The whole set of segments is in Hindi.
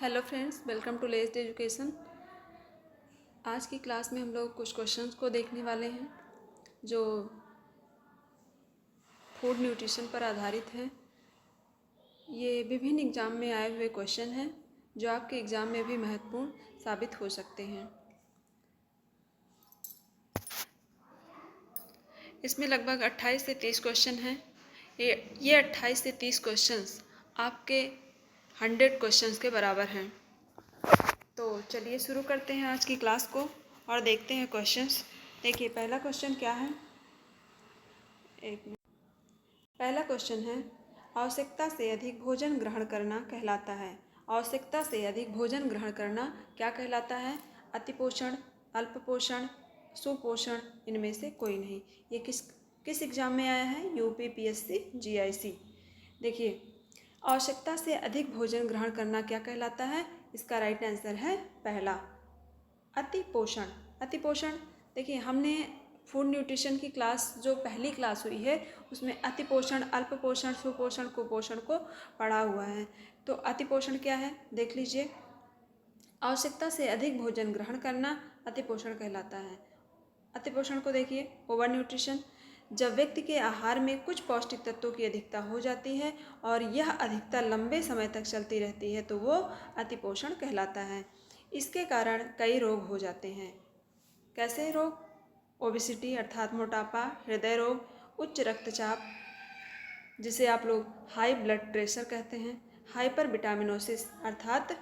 Hello friends, welcome to lest education. आज की क्लास में हम लोग कुछ क्वेश्चंस को देखने वाले हैं जो फूड न्यूट्रिशन पर आधारित हैं। ये विभिन्न एग्ज़ाम में आए हुए क्वेश्चन हैं जो आपके एग्ज़ाम में भी महत्वपूर्ण साबित हो सकते हैं। इसमें लगभग 28 से 30 क्वेश्चन हैं। ये 28 से 30 क्वेश्चंस आपके 100 क्वेश्चंस के बराबर हैं। तो चलिए शुरू करते हैं आज की क्लास को और देखते हैं क्वेश्चंस। देखिए पहला क्वेश्चन क्या है। पहला क्वेश्चन है, आवश्यकता से अधिक भोजन ग्रहण करना कहलाता है। आवश्यकता से अधिक भोजन ग्रहण करना क्या कहलाता है? अतिपोषण, अल्पपोषण, सुपोषण, इनमें से कोई नहीं। ये किस एग्जाम में आया है? UP PSC GIC. देखिए, आवश्यकता से अधिक भोजन ग्रहण करना क्या कहलाता है? इसका राइट आंसर है पहला, अतिपोषण। अतिपोषण, देखिए हमने फूड न्यूट्रिशन की क्लास जो पहली क्लास हुई है उसमें अतिपोषण, अल्पपोषण, सुपोषण, कुपोषण को पढ़ा हुआ है। तो अतिपोषण क्या है देख लीजिए। आवश्यकता से अधिक भोजन ग्रहण करना अतिपोषण कहलाता है। अतिपोषण को देखिए, ओवर न्यूट्रिशन, जब व्यक्ति के आहार में कुछ पौष्टिक तत्वों की अधिकता हो जाती है और यह अधिकता लंबे समय तक चलती रहती है तो वो अतिपोषण कहलाता है। इसके कारण कई रोग हो जाते हैं। कैसे रोग? ओबेसिटी अर्थात मोटापा, हृदय रोग, उच्च रक्तचाप जिसे आप लोग हाई ब्लड प्रेशर कहते हैं, हाइपर विटामिनोसिस अर्थात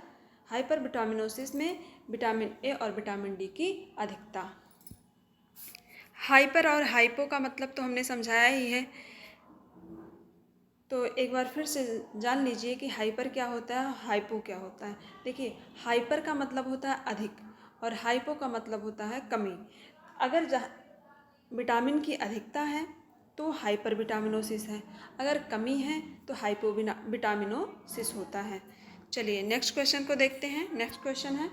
हाइपर विटामिनोसिस में विटामिन ए और विटामिन डी की अधिकता। हाइपर और हाइपो का मतलब तो हमने समझाया ही है, तो एक बार फिर से जान लीजिए कि हाइपर क्या होता है, हाइपो क्या होता है। देखिए, हाइपर का मतलब होता है अधिक और हाइपो का मतलब होता है कमी। अगर विटामिन की अधिकता है तो हाइपर विटामिनोसिस है, अगर कमी है तो हाइपो विटामिनोसिस होता है। चलिए नेक्स्ट क्वेश्चन को देखते हैं। नेक्स्ट क्वेश्चन है,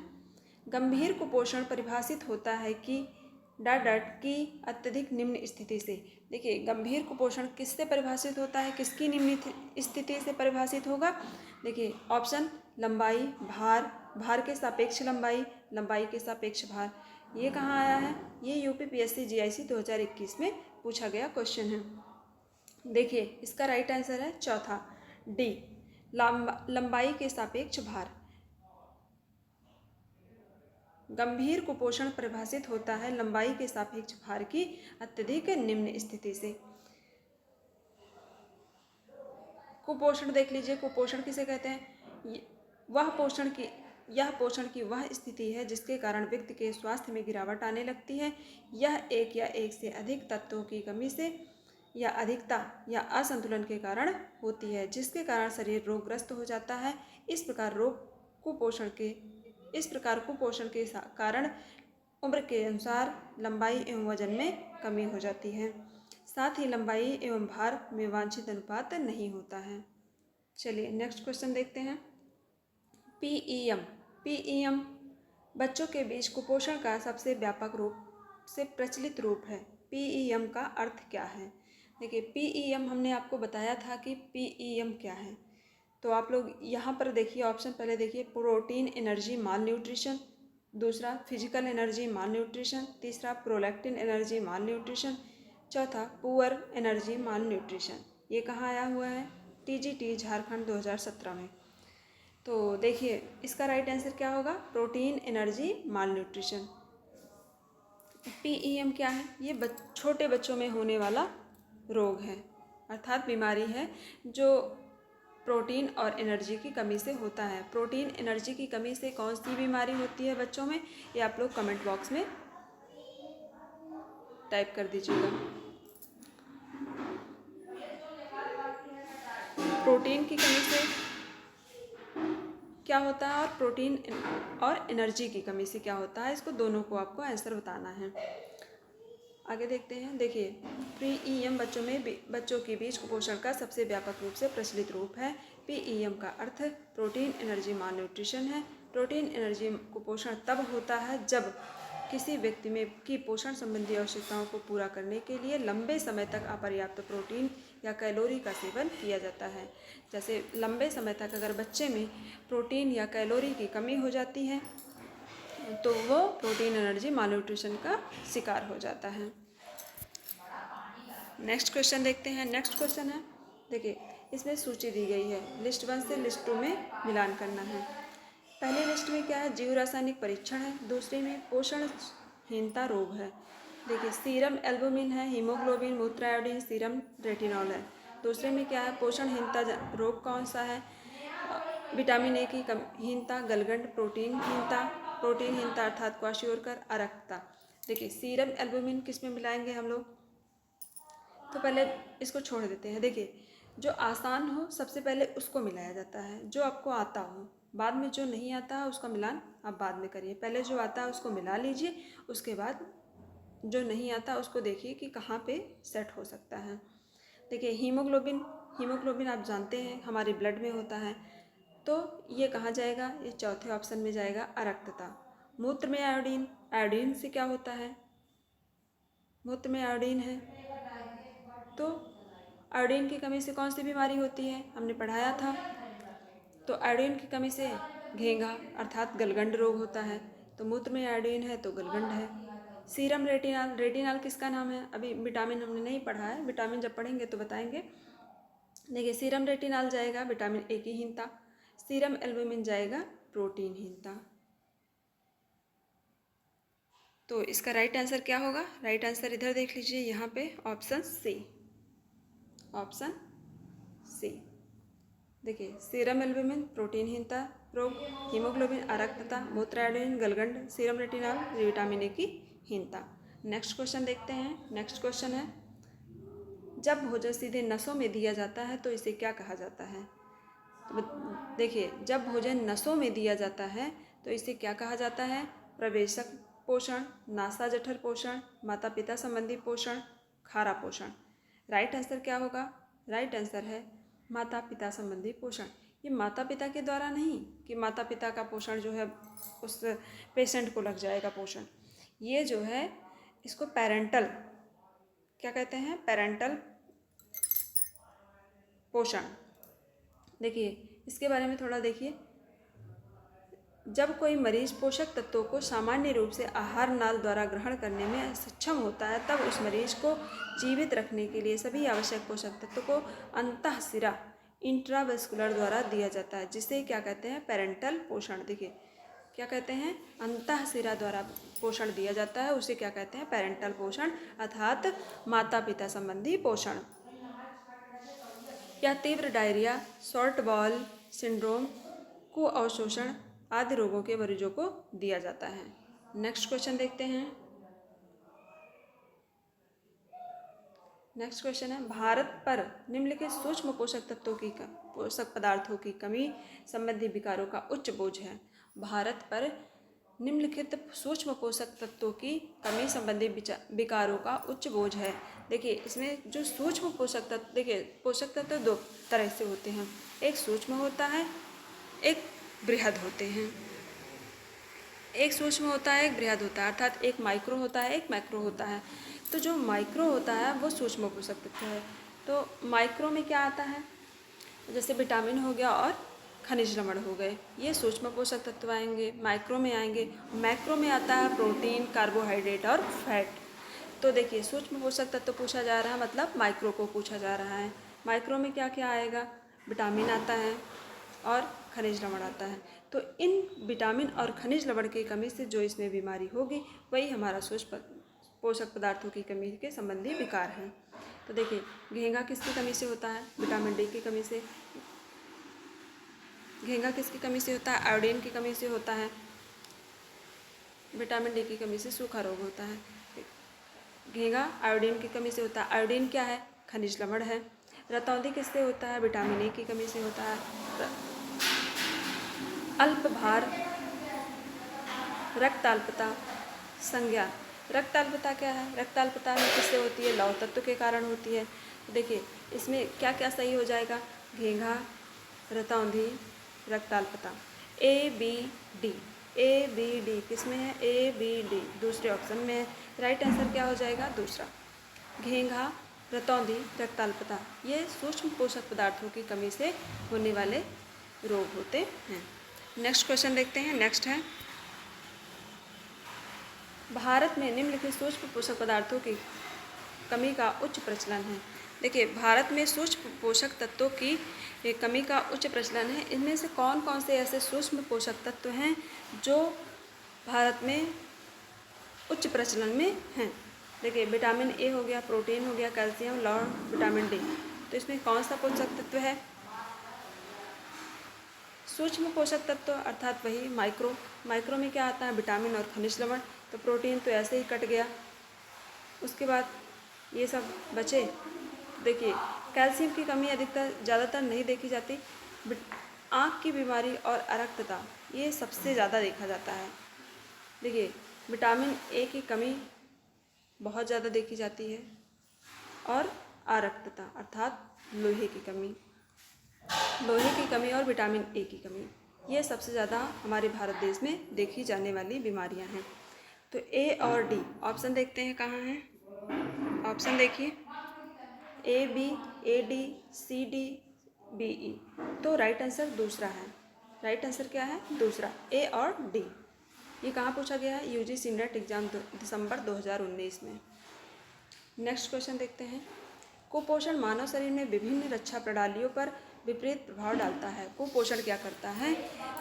गंभीर कुपोषण परिभाषित होता है कि डाडट की अत्यधिक निम्न स्थिति से। देखिए, गंभीर कुपोषण किससे परिभाषित होता है, किसकी निम्न स्थिति से परिभाषित होगा? देखिए ऑप्शन, लंबाई, भार, भार के सापेक्ष लंबाई, लंबाई के सापेक्ष भार। ये कहाँ आया है? ये यूपी पीएससी जीआईसी 2021 में पूछा गया क्वेश्चन है। देखिए इसका राइट आंसर है चौथा, डी, लंबाई के सापेक्ष भार। गंभीर कुपोषण परिभाषित होता है लंबाई के सापेक्ष भार की अत्यधिक निम्न स्थिति से। कुपोषण देख लीजिए, कुपोषण किसे कहते हैं? यह पोषण की वह स्थिति है जिसके कारण व्यक्ति के स्वास्थ्य में गिरावट आने लगती है। यह एक या एक से अधिक तत्वों की कमी से या अधिकता या असंतुलन के कारण होती है, जिसके कारण शरीर रोगग्रस्त हो जाता है। इस प्रकार कुपोषण के कारण उम्र के अनुसार लंबाई एवं वजन में कमी हो जाती है, साथ ही लंबाई एवं भार में वांछित अनुपात नहीं होता है। चलिए नेक्स्ट क्वेश्चन देखते हैं। पीईएम बच्चों के बीच कुपोषण का सबसे व्यापक रूप से प्रचलित रूप है। पीईएम का अर्थ क्या है? देखिए, पीईएम हमने आपको बताया था कि पीईएम क्या है, तो आप लोग यहाँ पर देखिए ऑप्शन पहले देखिए, प्रोटीन एनर्जी माल न्यूट्रिशन, दूसरा फिजिकल एनर्जी माल न्यूट्रिशन, तीसरा प्रोलैक्टिन एनर्जी माल न्यूट्रिशन, चौथा पुअर एनर्जी माल न्यूट्रिशन। ये कहाँ आया हुआ है? टीजीटी झारखंड 2017 में। तो देखिए इसका राइट आंसर क्या होगा? प्रोटीन एनर्जी माल न्यूट्रिशन। पीईएम क्या है? ये छोटे बच्चों में होने वाला रोग है अर्थात बीमारी है जो प्रोटीन और एनर्जी की कमी से होता है। प्रोटीन एनर्जी की कमी से कौन सी बीमारी होती है बच्चों में, ये आप लोग कमेंट बॉक्स में टाइप कर दीजिएगा। प्रोटीन की कमी से क्या होता है और प्रोटीन और एनर्जी की कमी से क्या होता है, इसको दोनों को आपको आंसर बताना है। आगे देखते हैं। देखिए, पीईएम बच्चों के बीच कुपोषण का सबसे व्यापक रूप से प्रचलित रूप है। पीईएम का अर्थ प्रोटीन एनर्जी माल न्यूट्रिशन है। प्रोटीन एनर्जी कुपोषण तब होता है जब किसी व्यक्ति में की पोषण संबंधी आवश्यकताओं को पूरा करने के लिए लंबे समय तक अपर्याप्त प्रोटीन या कैलोरी का सेवन किया जाता है। जैसे लंबे समय तक अगर बच्चे में प्रोटीन या कैलोरी की कमी हो जाती है तो वो प्रोटीन एनर्जी मालन्यूट्रिशन का शिकार हो जाता है। नेक्स्ट क्वेश्चन देखते हैं। नेक्स्ट क्वेश्चन है, देखिए इसमें सूची दी गई है, लिस्ट 1 से लिस्ट 2 में मिलान करना है। पहली लिस्ट में क्या है, जीव रासायनिक परीक्षण है। दूसरे में पोषणहीनता रोग है। देखिए सीरम एल्बुमिन है, हीमोग्लोबिन, मूत्र आयोडीन, सीरम रेटिनॉल है। दूसरे में क्या है, पोषणहीनता रोग कौन सा है, विटामिन ए की हीनता, गलगंड, प्रोटीनहीनता अर्थात क्वाशियोरकर, अरक्तता। देखिए सीरम एल्बुमिन किस में मिलाएंगे हम लोग, तो पहले इसको छोड़ देते हैं। देखिए जो आसान हो सबसे पहले उसको मिलाया जाता है, जो आपको आता हो। बाद में जो नहीं आता है उसका मिलान आप बाद में करिए। पहले जो आता है उसको मिला लीजिए, उसके बाद जो नहीं आता उसको देखिए कि कहाँ पे सेट हो सकता है। देखिए हीमोग्लोबिन आप जानते हैं हमारे ब्लड में होता है, तो ये कहाँ जाएगा, ये चौथे ऑप्शन में जाएगा, अरक्तता। मूत्र में आयोडीन से क्या होता है, मूत्र में आयोडीन है तो आयोडीन की कमी से कौन सी बीमारी होती है, हमने पढ़ाया था। तो आयोडीन की कमी से घेंघा अर्थात गलगंड रोग होता है। तो मूत्र में आयोडीन है तो गलगंड है। सीरम रेटिनॉल किसका नाम है, अभी विटामिन हमने नहीं पढ़ा है, विटामिन जब पढ़ेंगे तो बताएंगे। देखिए सीरम रेटिनॉल जाएगा विटामिन ए की हीनता, सीरम एल्बुमिन जाएगा प्रोटीनहीनता। तो इसका राइट आंसर क्या होगा, राइट आंसर इधर देख लीजिए, यहाँ पे ऑप्शन सी, ऑप्शन सी। देखिए सीरम एल्बुमिन प्रोटीनहीनता रोग, हीमोग्लोबिन अरक्तता, मूत्र आयोडीन गलगंड, सीरम रेटिनॉल विटामिन ए की हीनता। नेक्स्ट क्वेश्चन देखते हैं। नेक्स्ट क्वेश्चन है, जब भोजन सीधे नसों में दिया जाता है तो इसे क्या कहा जाता है। तो देखिए जब भोजन नसों में दिया जाता है तो इसे क्या कहा जाता है, प्रवेशक पोषण, नासा जठर पोषण, माता पिता संबंधी पोषण, खारा पोषण। राइट आंसर क्या होगा, राइट आंसर है माता पिता संबंधी पोषण। ये माता पिता के द्वारा नहीं कि माता पिता का पोषण जो है उस पेशेंट को लग जाएगा पोषण, ये जो है इसको पेरेंटल क्या कहते हैं, पेरेंटल पोषण। देखिए इसके बारे में थोड़ा देखिए, जब कोई मरीज पोषक तत्वों को सामान्य रूप से आहार नाल द्वारा ग्रहण करने में सक्षम होता है तब उस मरीज को जीवित रखने के लिए सभी आवश्यक पोषक तत्वों को अंतःशिरा इंट्रावेस्कुलर द्वारा दिया जाता है, जिसे क्या कहते हैं, पेरेंटल पोषण। देखिए क्या कहते हैं, अंतःशिरा द्वारा पोषण दिया जाता है, उसे क्या कहते हैं, पेरेंटल पोषण अर्थात माता पिता संबंधी पोषण। यह तीव्र डायरिया, शॉर्ट बॉल सिंड्रोम, कुअवशोषण आदि रोगों के मरीजों को दिया जाता है। नेक्स्ट क्वेश्चन देखते हैं। नेक्स्ट क्वेश्चन है, भारत पर निम्नलिखित सूक्ष्म पोषक पदार्थों की कमी संबंधी विकारों का उच्च बोझ है। भारत पर निम्नलिखित सूक्ष्म पोषक तत्वों की कमी संबंधी विकारों का उच्च बोझ है। देखिए इसमें जो सूक्ष्म पोषक तत्व, देखिए पोषक तत्व दो तरह से होते हैं, एक सूक्ष्म होता है, एक बृहद होते हैं। एक सूक्ष्म होता है, एक बृहद होता है, अर्थात एक माइक्रो होता है, एक मैक्रो होता है। तो जो माइक्रो होता है वो सूक्ष्म पोषक तत्व है। तो माइक्रो में क्या आता है, जैसे विटामिन हो गया और खनिज लवण हो गए, ये सूक्ष्म पोषक तत्व आएंगे, माइक्रो में आएंगे। मैक्रो में आता है प्रोटीन, कार्बोहाइड्रेट और फैट। तो देखिए सूक्ष्म पोषक तत्व पूछा जा रहा है, मतलब माइक्रो को पूछा जा रहा है। माइक्रो में क्या क्या आएगा, विटामिन आता है और खनिज लवण आता है। तो इन विटामिन और खनिज लवण की कमी से जो इसमें बीमारी होगी वही हमारा सूक्ष्म पोषक पदार्थों की कमी के संबंधी विकार है। तो देखिए घेंघा किसकी कमी से होता है, विटामिन डी की कमी से। घेंघा किसकी कमी से होता है, आयोडीन की कमी से होता है। विटामिन डी की कमी से सूखा रोग होता है। घेंघा आयोडीन की कमी से होता है। आयोडीन क्या है, खनिज लवण है। रतौंधी किससे होता है, विटामिन ए की कमी से होता है। अल्प भार, रक्ताल्पता, संज्ञा। रक्ताल्पता क्या है, रक्ताल्पता में किससे होती है, लौह तत्व के कारण होती है। देखिए इसमें क्या क्या सही हो जाएगा, घेंघा, रतौंधी, रक्ताल्पता। ए बी डी किस में है, ए बी डी दूसरे ऑप्शन में है। राइट आंसर क्या हो जाएगा, दूसरा। घेंघा रतौंधी, रक्ताल्पता, ये सूक्ष्म पोषक पदार्थों की कमी से होने वाले रोग होते हैं। नेक्स्ट क्वेश्चन देखते हैं। नेक्स्ट है, भारत में निम्नलिखित सूक्ष्म पोषक पदार्थों की कमी का उच्च प्रचलन है। देखिए, भारत में सूक्ष्म पोषक तत्वों की कमी का उच्च प्रचलन है। इनमें से कौन कौन से ऐसे सूक्ष्म पोषक तत्व हैं जो भारत में उच्च प्रचलन में हैं? देखिए, विटामिन ए हो गया, प्रोटीन हो गया, कैल्शियम, लौह, विटामिन डी। तो इसमें कौन सा पोषक तत्व है? सूक्ष्म पोषक तत्व अर्थात वही माइक्रो में क्या आता है? विटामिन और खनिज लवण। तो प्रोटीन तो ऐसे ही कट गया। उसके बाद ये सब बचे। देखिए, कैल्शियम की कमी ज़्यादातर नहीं देखी जाती। आँख की बीमारी और अरक्तता ये सबसे ज़्यादा देखा जाता है। देखिए, विटामिन ए की कमी बहुत ज़्यादा देखी जाती है और अरक्तता अर्थात लोहे की कमी और विटामिन ए की कमी, ये सबसे ज़्यादा हमारे भारत देश में देखी जाने वाली बीमारियां हैं। तो ए और डी ऑप्शन देखते हैं कहाँ हैं। ऑप्शन देखिए, A B, A D, C D, B E. तो राइट आंसर दूसरा है। राइट आंसर क्या है? दूसरा, ए और डी। ये कहाँ पूछा गया है? यूजीसी नेट एग्जाम दिसंबर 2019 में। नेक्स्ट क्वेश्चन देखते हैं। कुपोषण मानव शरीर में विभिन्न रक्षा प्रणालियों पर विपरीत प्रभाव डालता है। कुपोषण क्या करता है?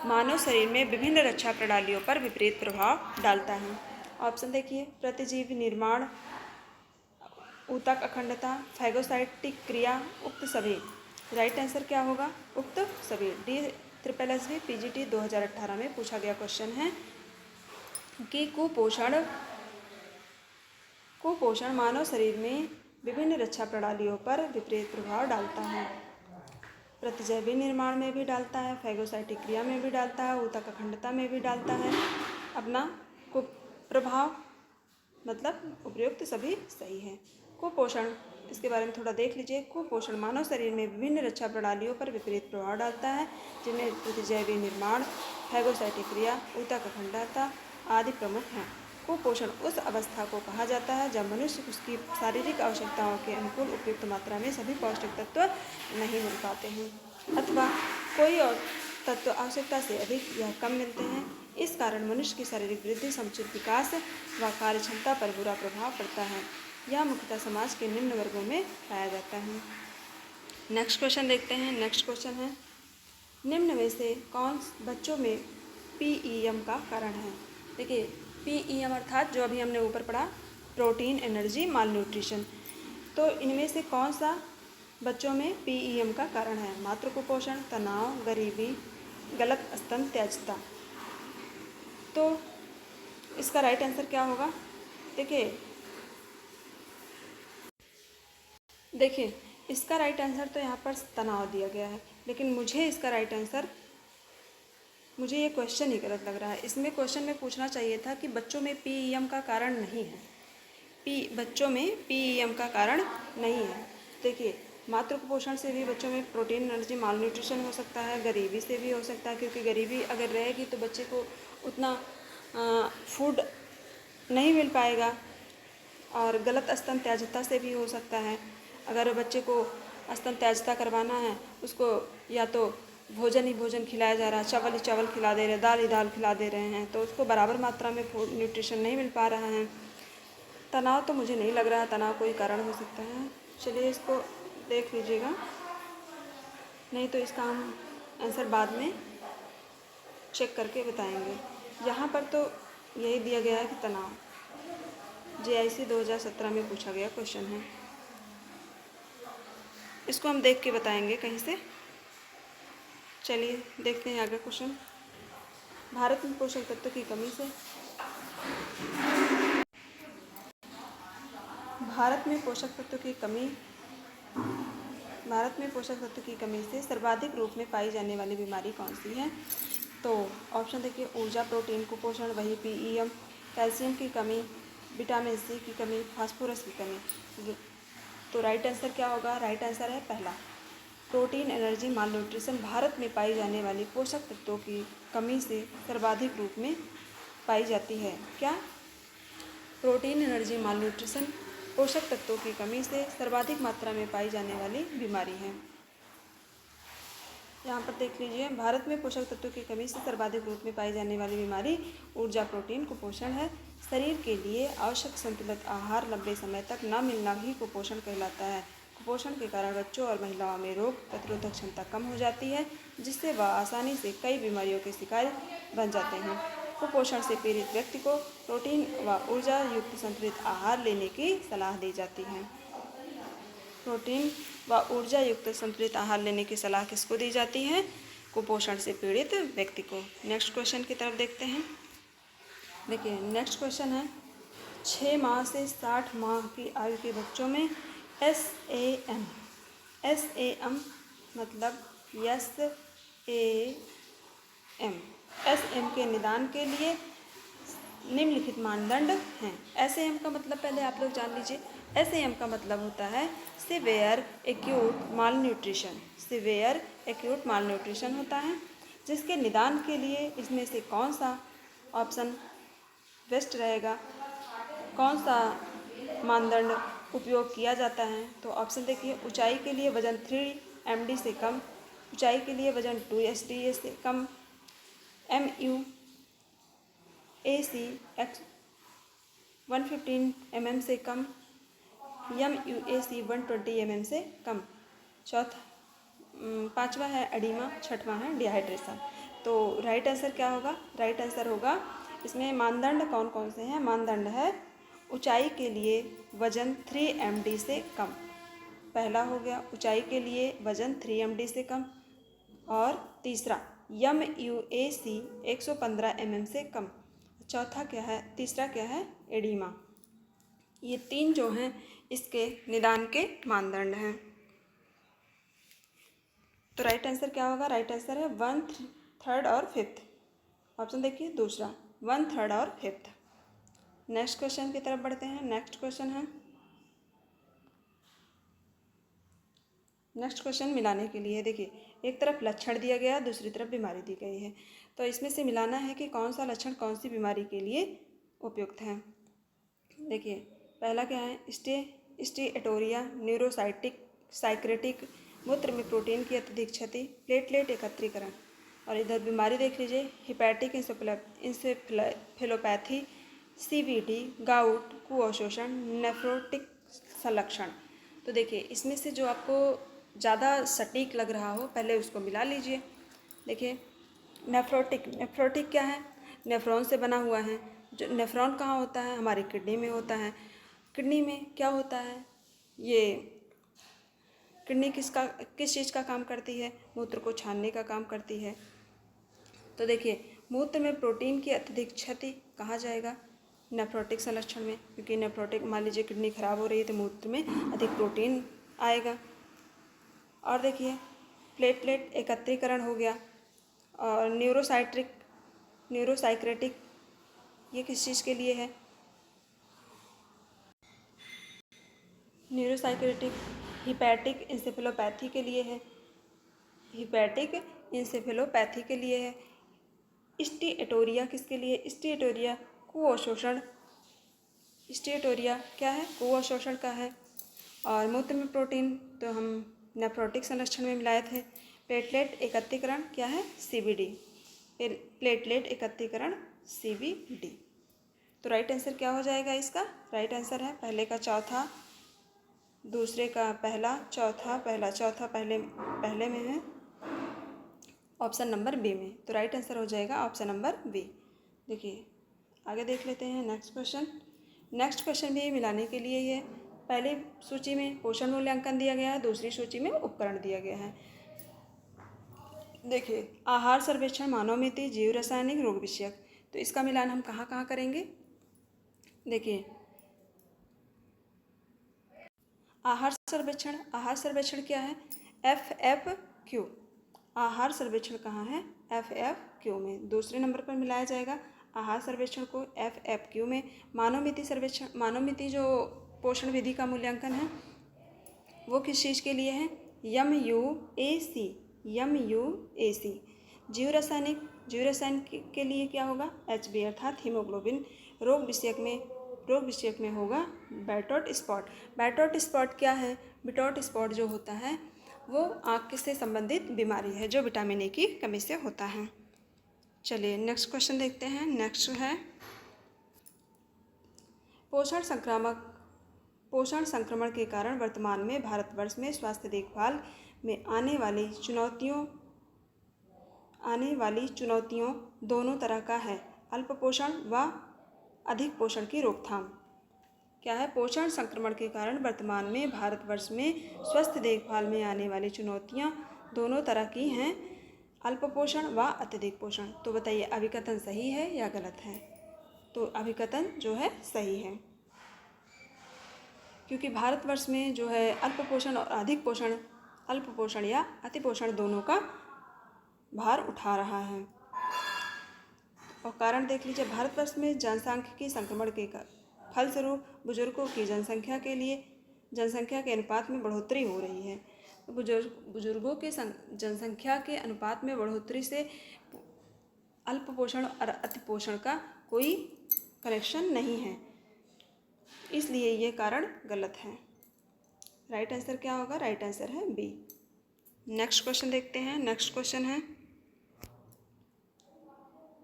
मानव शरीर में विभिन्न रक्षा प्रणालियों पर विपरीत प्रभाव डालता है। ऑप्शन देखिए, प्रतिजीवी निर्माण, ऊतक अखंडता, फैगोसाइटिक क्रिया, उक्त सभी। राइट आंसर क्या होगा? उक्त सभी। डी SSSB PGT 2018 में पूछा गया क्वेश्चन है कि कुपोषण मानव शरीर में विभिन्न रक्षा प्रणालियों पर विपरीत प्रभाव डालता है। प्रतिजैवी निर्माण में भी डालता है, फैगोसाइटिक क्रिया में भी डालता है, ऊतक अखंडता में भी डालता है। अपना कुप्रभाव मतलब उपयुक्त सभी सही है। कुपोषण, इसके बारे में थोड़ा देख लीजिए। कुपोषण मानव शरीर में विभिन्न रक्षा प्रणालियों पर विपरीत प्रभाव डालता है, जिनमें प्रतिजैवी निर्माण, फैगोसाइटिक क्रिया, ऊतक अखंडता आदि प्रमुख हैं। कुपोषण उस अवस्था को कहा जाता है जब मनुष्य उसकी शारीरिक आवश्यकताओं के अनुकूल उपयुक्त मात्रा में सभी पौष्टिक तत्व नहीं मिल पाते हैं, अथवा कोई और तत्व आवश्यकता से अधिक या कम मिलते हैं। इस कारण मनुष्य की शारीरिक वृद्धि, समुचित विकास व कार्य क्षमता पर बुरा प्रभाव पड़ता है। यह मुख्यतः समाज के निम्न वर्गों में पाया जाता है। नेक्स्ट क्वेश्चन देखते हैं। नेक्स्ट क्वेश्चन है, निम्न में से कौन बच्चों में PEM का कारण है? देखिए, PEM अर्थात जो अभी हमने ऊपर पढ़ा, प्रोटीन एनर्जी माल न्यूट्रिशन। तो इनमें से कौन सा बच्चों में PEM का कारण है? मातृ कुपोषण, तनाव, गरीबी, गलत स्तन त्याज्यता। तो इसका राइट आंसर क्या होगा? देखिए इसका राइट आंसर तो यहाँ पर तनाव दिया गया है, लेकिन मुझे इसका राइट आंसर, मुझे ये क्वेश्चन ही गलत लग रहा है। इसमें क्वेश्चन में पूछना चाहिए था कि बच्चों में PEM का कारण नहीं है। बच्चों में PEM का कारण नहीं है। देखिए, मातृ कुपोषण से भी बच्चों में प्रोटीन एनर्जी माल न्यूट्रिशन हो सकता है, गरीबी से भी हो सकता है, क्योंकि गरीबी अगर रहेगी तो बच्चे को उतना फूड नहीं मिल पाएगा, और गलत स्तन त्याज्यता से भी हो सकता है। अगर बच्चे को स्तन त्याज्यता करवाना है, उसको या तो भोजन ही भोजन खिलाया जा रहा है, चावल ही चावल खिला दे रहे हैं, दाल ही दाल खिला दे रहे हैं, तो उसको बराबर मात्रा में फूड न्यूट्रिशन नहीं मिल पा रहा है। तनाव तो मुझे नहीं लग रहा है तनाव कोई कारण हो सकता है। चलिए इसको देख लीजिएगा, नहीं तो इसका हम आंसर बाद में चेक करके बताएंगे। यहाँ पर तो यही दिया गया है कि तनाव, JIC 2017 में पूछा गया क्वेश्चन है। इसको हम देख के बताएंगे कहीं से। चलिए देखते हैं आगे क्वेश्चन। भारत में पोषक तत्व की कमी से, भारत में पोषक तत्व की कमी से सर्वाधिक रूप में पाई जाने वाली बीमारी कौन सी है? तो ऑप्शन देखिए, ऊर्जा, प्रोटीन कुपोषण, वही PEM, कैल्शियम की कमी, विटामिन C की कमी, फास्फोरस की कमी। तो राइट आंसर क्या होगा? राइट आंसर है पहला, प्रोटीन एनर्जी माल न्यूट्रिशन भारत में पाई जाने वाली पोषक तत्वों की कमी से सर्वाधिक रूप में पाई जाती है। क्या? प्रोटीन एनर्जी माल न्यूट्रिशन पोषक तत्वों की कमी से सर्वाधिक मात्रा में पाई जाने वाली बीमारी है। यहाँ पर देख लीजिए, भारत में पोषक तत्वों की कमी से सर्वाधिक रूप में पाई जाने वाली बीमारी ऊर्जा, प्रोटीन, कुपोषण है। शरीर के लिए आवश्यक संतुलित आहार लंबे समय तक न मिलना ही कुपोषण कहलाता है। कुपोषण के कारण बच्चों और महिलाओं में रोग प्रतिरोधक क्षमता कम हो जाती है, जिससे वह आसानी से कई बीमारियों के शिकार बन जाते हैं। कुपोषण से पीड़ित व्यक्ति को प्रोटीन व ऊर्जा युक्त संतुलित आहार लेने की सलाह दी जाती है। प्रोटीन व ऊर्जा युक्त संतुलित आहार लेने की सलाह किसको दी जाती है? कुपोषण से पीड़ित व्यक्ति को। नेक्स्ट क्वेश्चन की तरफ देखते हैं। देखिए, नेक्स्ट क्वेश्चन है, 6 माह से 60 माह की आयु के बच्चों में SAM मतलब SAM के निदान के लिए निम्नलिखित मानदंड हैं। SAM का मतलब पहले आप लोग जान लीजिए। SAM का मतलब होता है सिवियर एक्यूट माल न्यूट्रिशन होता है, जिसके निदान के लिए इसमें से कौन सा ऑप्शन बेस्ट रहेगा, कौन सा मानदंड उपयोग किया जाता है। तो ऑप्शन देखिए, ऊंचाई के लिए वजन 3 MD से कम, ऊंचाई के लिए वजन 2 SDA से कम, MUAC 115 mm से कम, MUAC 120 mm से कम। पाँचवा है एडिमा, छठवां है डिहाइड्रेशन। तो राइट आंसर क्या होगा? राइट आंसर होगा, इसमें मानदंड कौन कौन से हैं? मानदंड है ऊंचाई के लिए वजन 3 MD से कम, पहला हो गया ऊंचाई के लिए वजन 3 MD से कम, और तीसरा MUAC 115 mm से कम, चौथा क्या है, तीसरा क्या है, एडिमा। ये 3 जो हैं इसके निदान के मानदंड हैं। तो राइट आंसर क्या होगा? राइट आंसर है 1, 3 और 5। ऑप्शन देखिए दूसरा, 1, 3 और 5। नेक्स्ट क्वेश्चन की तरफ बढ़ते हैं। नेक्स्ट क्वेश्चन मिलाने के लिए देखिए, एक तरफ लक्षण दिया गया, दूसरी तरफ बीमारी दी गई है। तो इसमें से मिलाना है कि कौन सा लक्षण कौन सी बीमारी के लिए उपयुक्त है। देखिए, पहला क्या है, स्टीएटोरिया, साइक्रेटिक, मूत्र में प्रोटीन की अत्यधिक क्षति, प्लेटलेट एकत्रीकरण। और इधर बीमारी देख लीजिए, हिपैटिक इंसेफेलोपैथी, CVD, गाउट, कुअवशोषण, नेफ्रोटिक संलक्षण। तो देखिए, इसमें से जो आपको ज़्यादा सटीक लग रहा हो पहले उसको मिला लीजिए। देखिए, नेफ्रोटिक क्या है? नेफ्रॉन से बना हुआ है। जो नेफ्रॉन कहाँ होता है? हमारी किडनी में होता है। किडनी में क्या होता है? ये किडनी किस चीज़ का काम करती है? मूत्र को छानने का काम करती है। तो देखिए, मूत्र में प्रोटीन की अत्यधिक क्षति कहाँ जाएगा? नेफ्रोटिक संलक्षण में, क्योंकि नेफ्रोटिक, मान लीजिए किडनी खराब हो रही है तो मूत्र में अधिक प्रोटीन आएगा। और देखिए, प्लेटलेट एकत्रीकरण हो गया। और न्यूरोसाइक्रेटिक, ये किस चीज़ के लिए है? न्यूरोसाइक्रेटिक हिपैटिक इंसेफेलोपैथी के लिए है। स्टीएटोरिया किसके लिए? स्टीएटोरिया कुअवशोषण, स्टीएटोरिया क्या है? कुअवशोषण का है। और मूत्र में प्रोटीन तो हम नेफ्रोटिक संलक्षण में मिलाए थे। प्लेटलेट एकत्रीकरण क्या है? CVD। प्लेटलेट एकत्रीकरण CVD। तो राइट आंसर क्या हो जाएगा इसका? राइट आंसर है पहले का चौथा, दूसरे का पहला, चौथा पहले में है, ऑप्शन नंबर बी में। तो राइट आंसर हो जाएगा ऑप्शन नंबर बी। देखिए, आगे देख लेते हैं नेक्स्ट क्वेश्चन भी मिलाने के लिए ही है। पहली सूची में पोषण मूल्यांकन दिया गया है, दूसरी सूची में उपकरण दिया गया है। देखिए, आहार सर्वेक्षण, मानव मिति, जीव रासायनिक, रोग विषयक। तो इसका मिलान हम कहाँ कहाँ करेंगे? देखिए, आहार सर्वेक्षण क्या है? FFQ। आहार सर्वेक्षण कहाँ है? FFQ में। दूसरे नंबर पर मिलाया जाएगा आहार सर्वेक्षण को FFQ में। मानव मिति जो पोषण विधि का मूल्यांकन है वो किस चीज़ के लिए है? MUAC। जीव रासायनिक के लिए क्या होगा? HB अर्थात हीमोग्लोबिन। रोग विषयक में रोग विषयक में होगा बैटोट स्पॉट। बैटोट स्पॉट क्या है? बैटोट स्पॉट जो होता है वो आँख से संबंधित बीमारी है जो विटामिन ए की कमी से होता है। चलिए नेक्स्ट क्वेश्चन देखते हैं। नेक्स्ट है पोषण संक्रमण के कारण वर्तमान में भारतवर्ष में स्वास्थ्य देखभाल में आने वाली चुनौतियों दोनों तरह का है, अल्प पोषण व अधिक पोषण की रोकथाम। क्या है? पोषण संक्रमण के कारण वर्तमान में भारतवर्ष में स्वास्थ्य देखभाल में आने वाली चुनौतियां दोनों तरह की हैं, अल्प पोषण व अत्यधिक पोषण। तो बताइए अभिकथन सही है या गलत है? तो अभिकथन जो है सही है, क्योंकि भारतवर्ष में जो है अल्प पोषण और अधिक पोषण, अल्प पोषण या अति पोषण दोनों का भार उठा रहा है। और कारण देख लीजिए, भारतवर्ष में जनसांख्यिकी संक्रमण के फलस्वरूप बुजुर्गों की जनसंख्या के अनुपात में बढ़ोतरी हो रही है। तो बुजुर्गों के जनसंख्या के अनुपात में बढ़ोतरी से अल्प पोषण और अति पोषण का कोई कनेक्शन नहीं है, इसलिए ये कारण गलत है। राइट आंसर क्या होगा? राइट आंसर है बी। नेक्स्ट क्वेश्चन देखते हैं। नेक्स्ट क्वेश्चन है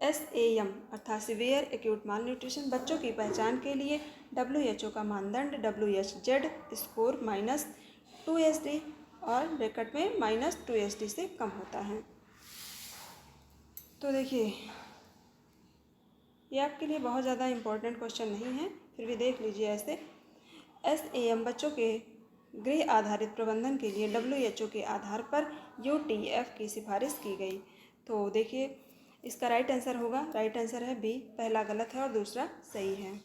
SAM अर्थात सीवियर एक्यूट माल न्यूट्रिशन बच्चों की पहचान के लिए WHO का मानदंड WHZ स्कोर -2SD और ब्रैकेट में -2SD से कम होता है। तो देखिए ये आपके लिए बहुत ज़्यादा इम्पोर्टेंट क्वेश्चन नहीं है, फिर भी देख लीजिए ऐसे। SAM बच्चों के गृह आधारित प्रबंधन के लिए WHO के आधार पर UTF की सिफारिश की गई। तो देखिए इसका राइट आंसर होगा, राइट आंसर है बी। पहला गलत है और दूसरा सही है।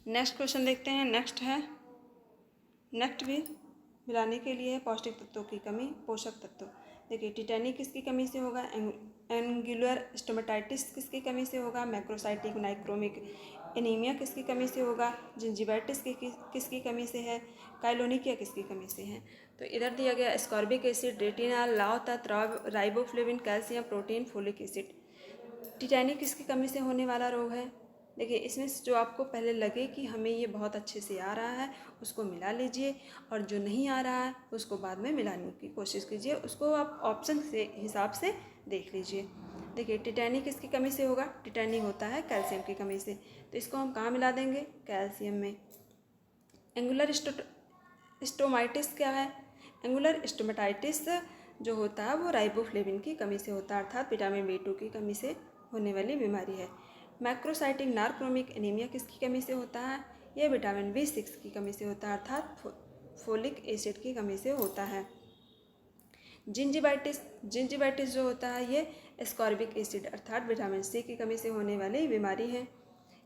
नेक्स्ट क्वेश्चन देखते हैं। नेक्स्ट भी मिलाने के लिए पौष्टिक तत्वों की कमी, पोषक तत्व। देखिए टिटैनिक किसकी कमी से होगा? एंगुलर स्टोमेटाइटिस किसकी कमी से होगा? मैक्रोसाइटिक नाइक्रोमिक एनीमिया किसकी कमी से होगा? जिंजिवाइटिस किसकी कमी से है? काइलोनिकिया किसकी कमी से है? तो इधर दिया गया स्कॉर्बिक एसिड, रेटिनॉल, लाव तत्व, riboflavin, calcium, protein, folic acid. Tetanic किसकी कमी से होने वाला रोग है? देखिए इसमें जो आपको पहले लगे कि हमें ये बहुत अच्छे से आ रहा है उसको मिला लीजिए, और जो नहीं आ रहा है उसको बाद में मिलाने की कोशिश कीजिए, उसको आप ऑप्शन से हिसाब से देख लीजिए। देखिए टिटैनिक किसकी कमी से होगा? टिटैनिक होता है कैल्शियम की कमी से, तो इसको हम कहाँ मिला देंगे? कैल्शियम में। एंगुलर स्टोमाइटिस क्या है? एंगुलर स्टोमेटाइटिस जो होता है वो राइबोफ्लेविन की कमी से होता है, अर्थात विटामिन B2 की कमी से होने वाली बीमारी है। मैक्रोसाइटिक नार्कोमिक एनीमिया किसकी कमी से होता है? यह विटामिन B6 की कमी से होता है, अर्थात फोलिक एसिड की कमी से होता है। जिंजिवाइटिस जो होता है ये एस्कॉर्बिक एसिड अर्थात विटामिन C की कमी से होने वाली बीमारी है।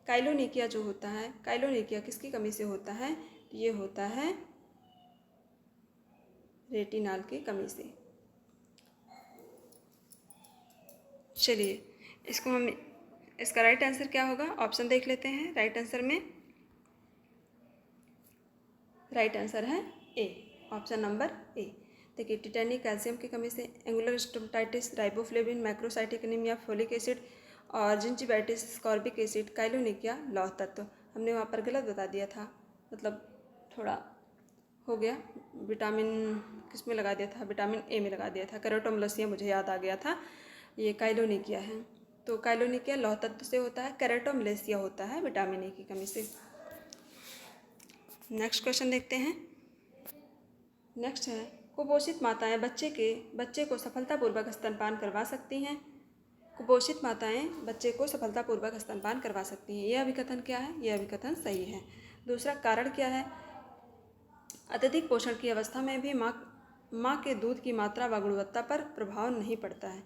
काइलोनिकिया जो होता है, काइलोनिकिया किसकी कमी से होता है? ये होता है रेटिनॉल की कमी से। चलिए इसका राइट आंसर क्या होगा? ऑप्शन देख लेते हैं। राइट आंसर में राइट आंसर है ए, ऑप्शन नंबर ए। देखिए टिटैनिक कैल्शियम की कमी से, angular stomatitis, riboflavin, macrocytic anaemia, folic acid और जिंजिवाइटिस, स्कॉर्बिक एसिड, काइलोनिकिया, लौह तत्व। हमने वहाँ पर गलत बता दिया था, मतलब थोड़ा हो गया। विटामिन किस में लगा दिया था? विटामिन ए में लगा दिया था। कैरोटोमलेसिया मुझे याद आ गया था, ये काइलोनिकिया है। तो काइलोनिकिया लौह तत्व से होता है, कैरोटोमलेसिया होता है विटामिन ए की कमी से। नेक्स्ट क्वेश्चन देखते हैं। नेक्स्ट है कुपोषित माताएं बच्चे को सफलतापूर्वक स्तनपान करवा सकती हैं। कुपोषित माताएं बच्चे को सफलतापूर्वक स्तनपान करवा सकती हैं। यह अभिकथन क्या है? यह अभिकथन सही है। दूसरा कारण क्या है? अत्यधिक पोषण की अवस्था में भी माँ के दूध की मात्रा व गुणवत्ता पर प्रभाव नहीं पड़ता है।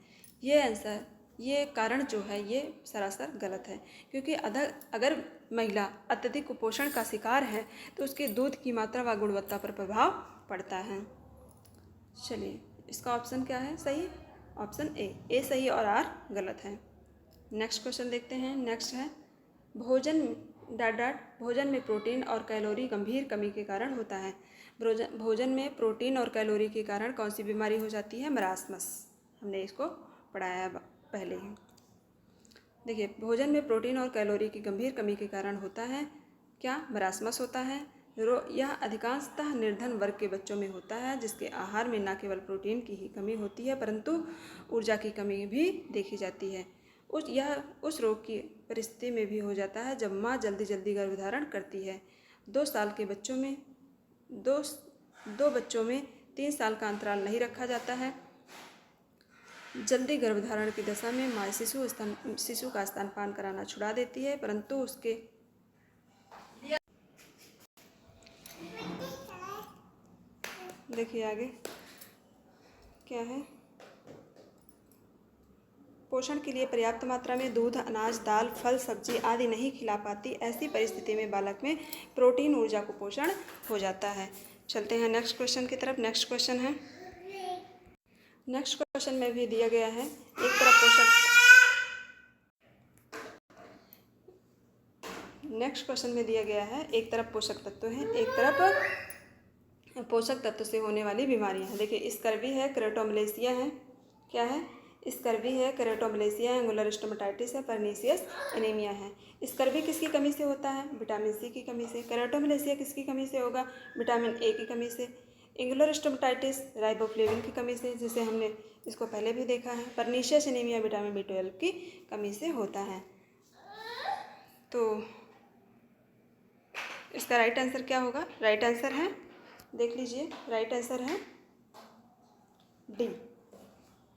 ये कारण जो है ये सरासर गलत है, क्योंकि अगर महिला अत्यधिक कुपोषण का शिकार है तो उसके दूध की मात्रा व गुणवत्ता पर प्रभाव पड़ता है। चलिए इसका ऑप्शन क्या है सही? ऑप्शन ए सही और आर गलत है। नेक्स्ट क्वेश्चन देखते हैं। नेक्स्ट है भोजन में प्रोटीन और कैलोरी गंभीर कमी के कारण होता है। भोजन में प्रोटीन और कैलोरी के कारण कौन सी बीमारी हो जाती है? मरासमस। हमने इसको पढ़ाया पहले ही। देखिए, भोजन में प्रोटीन और कैलोरी की गंभीर कमी के कारण होता है क्या? मरासमस होता है। यह अधिकांशतः निर्धन वर्ग के बच्चों में होता है, जिसके आहार में न केवल प्रोटीन की ही कमी होती है परंतु ऊर्जा की कमी भी देखी जाती है। उस रोग की परिस्थिति में भी हो जाता है जब माँ जल्दी जल्दी गर्भधारण करती है। 2 साल के बच्चों में दो बच्चों में 3 साल का अंतराल नहीं रखा जाता है। जल्दी गर्भधारण की दशा में माँ शिशु का स्तनपान कराना छुड़ा देती है, परंतु उसके देखिए आगे क्या है, पोषण के लिए पर्याप्त मात्रा में दूध, अनाज, दाल, फल, सब्जी आदि नहीं खिला पाती। ऐसी परिस्थिति में बालक में प्रोटीन ऊर्जा कुपोषण हो जाता है। चलते हैं नेक्स्ट क्वेश्चन की तरफ। नेक्स्ट क्वेश्चन में भी दिया गया है एक तरफ पोषक तत्व हैं, एक तरफ पोषक तत्व से होने वाली बीमारियां हैं। देखिए, स्कर्वी है, केरेटोमलेशिया है, क्या है? स्कर्वी है, केरेटोमलेशिया, एंगुलर स्टोमेटाइटिस है, परनीसियस एनीमिया है। स्कर्वी किसकी कमी से होता है? विटामिन सी की कमी से। केरेटोमलेशिया किसकी कमी से होगा? विटामिन ए की कमी से। एंगुलर स्टोमेटाइटिस राइबोफ्लेविन की कमी से, जिसे हमने इसको पहले भी देखा है। परनीसियस एनीमिया विटामिन B12 की कमी से होता है। तो इसका राइट आंसर क्या होगा? राइट आंसर है, देख लीजिए, राइट आंसर है डी।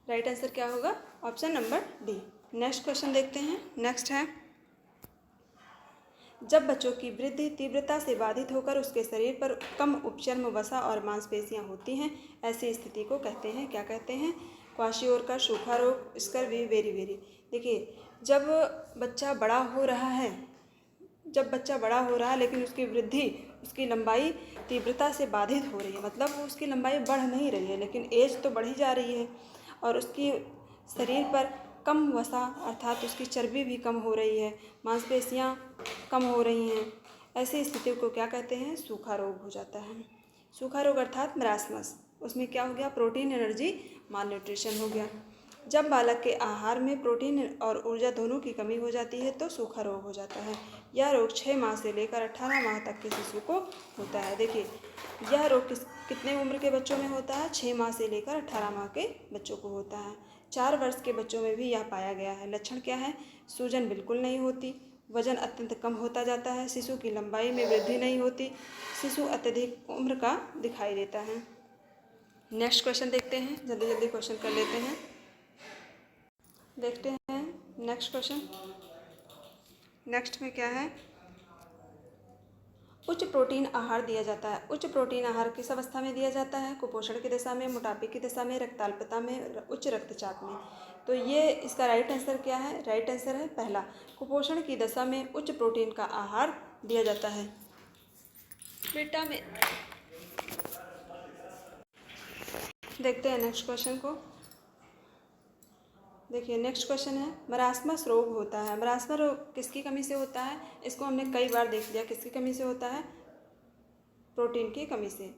राइट आंसर क्या होगा? Option number D. Next question देखते हैं। नेक्स्ट है, जब बच्चों की वृद्धि तीव्रता से बाधित होकर उसके शरीर पर कम उपचर्म, वसा और मांसपेशियां होती हैं, ऐसी स्थिति को कहते हैं, क्या कहते हैं? क्वाशियोरकर, सूखा रोग, स्कर्वी, वेरी। देखिए, जब बच्चा बड़ा हो रहा है लेकिन उसकी वृद्धि, उसकी लंबाई तीव्रता से बाधित हो रही है, मतलब उसकी लंबाई बढ़ नहीं रही है लेकिन एज तो बढ़ी जा रही है, और उसकी शरीर पर कम वसा अर्थात उसकी चर्बी भी कम हो रही है, मांसपेशियां कम हो रही हैं, ऐसी स्थिति को क्या कहते हैं? सूखा रोग हो जाता है। सूखा रोग अर्थात मरासमस। उसमें क्या हो गया? प्रोटीन एनर्जी मालन्यूट्रिशन हो गया। जब बालक के आहार में प्रोटीन और ऊर्जा दोनों की कमी हो जाती है तो सूखा रोग हो जाता है। यह रोग 6 माह से लेकर 18 माह तक के शिशु को होता है। देखिए, यह रोग कितने उम्र के बच्चों में होता है? 6 माह से लेकर 18 माह के बच्चों को होता है। 4 वर्ष के बच्चों में भी यह पाया गया है। लक्षण क्या है? सूजन बिल्कुल नहीं होती, वजन अत्यंत कम होता जाता है, शिशु की लंबाई में वृद्धि नहीं होती, शिशु अत्यधिक उम्र का दिखाई देता है। नेक्स्ट क्वेश्चन देखते हैं, जल्दी क्वेश्चन कर लेते हैं। देखते हैं नेक्स्ट क्वेश्चन। नेक्स्ट में क्या है? उच्च प्रोटीन आहार दिया जाता है। उच्च प्रोटीन आहार किस अवस्था में दिया जाता है? कुपोषण की दशा में, मोटापे की दशा में, रक्ताल्पता में, उच्च रक्तचाप में। तो ये इसका राइट आंसर क्या है? राइट आंसर है पहला, कुपोषण की दशा में उच्च प्रोटीन का आहार दिया जाता है। बेटा में देखते हैं नेक्स्ट क्वेश्चन को। देखिए, नेक्स्ट क्वेश्चन है, मरासमस रोग होता है। मरासमस रोग किसकी कमी से होता है? इसको हमने कई बार देख लिया। किसकी कमी से होता है? प्रोटीन की कमी से।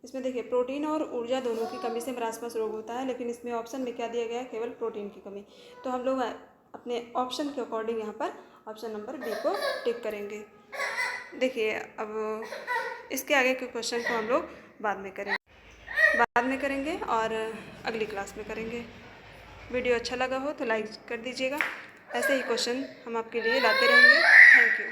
इसमें देखिए, प्रोटीन और ऊर्जा दोनों की कमी से मरासमस रोग होता है, लेकिन इसमें ऑप्शन में क्या दिया गया है? केवल प्रोटीन की कमी। तो हम लोग अपने ऑप्शन के अकॉर्डिंग यहाँ पर ऑप्शन नंबर बी को टिक करेंगे। देखिए, अब इसके आगे के क्वेश्चन को हम लोग बाद में करेंगे और अगली क्लास में करेंगे। वीडियो अच्छा लगा हो तो लाइक कर दीजिएगा। ऐसे ही क्वेश्चन हम आपके लिए लाते रहेंगे। Thank you.